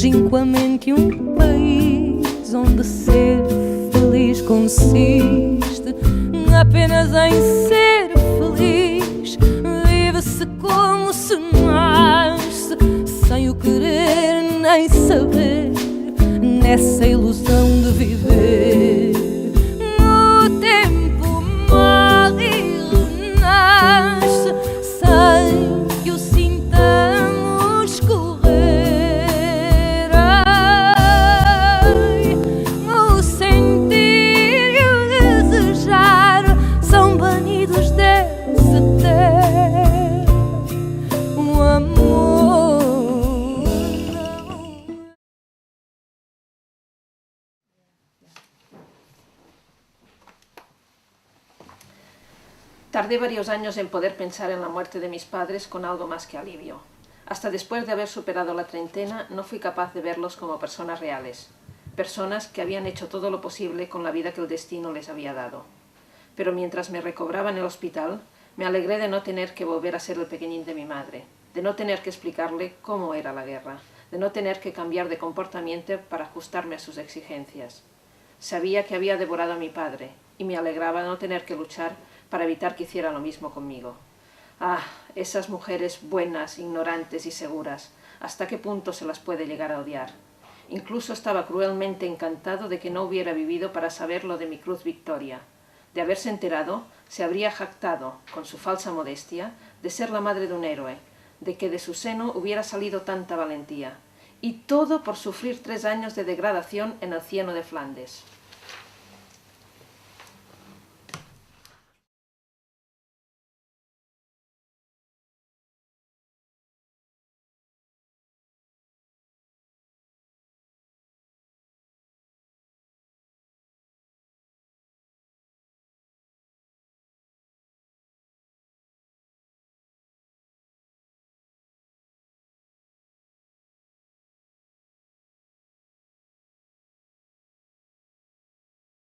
longínquamente um país onde ser feliz consiste apenas em ser feliz. Vive-se como se nasce, sem o querer nem saber, nessa ilusão de viver. O tempo morre e renasce sem que o sintamos correr. Ai, o sentir e o desejar são banidos dessa terra. O amor Tardé varios años en poder pensar en la muerte de mis padres con algo más que alivio. Hasta después de haber superado la treintena, no fui capaz de verlos como personas reales, personas que habían hecho todo lo posible con la vida que el destino les había dado. Pero mientras me recobraba en el hospital, me alegré de no tener que volver a ser el pequeñín de mi madre, de no tener que explicarle cómo era la guerra, de no tener que cambiar de comportamiento para ajustarme a sus exigencias. Sabía que había devorado a mi padre, y me alegraba no tener que luchar para evitar que hiciera lo mismo conmigo. Ah, esas mujeres buenas, ignorantes y seguras, ¿hasta qué punto se las puede llegar a odiar? Incluso estaba cruelmente encantado de que no hubiera vivido para saber lo de mi cruz Victoria. De haberse enterado, se habría jactado, con su falsa modestia, de ser la madre de un héroe, de que de su seno hubiera salido tanta valentía. Y todo por sufrir 3 años de degradación en el cieno de Flandes.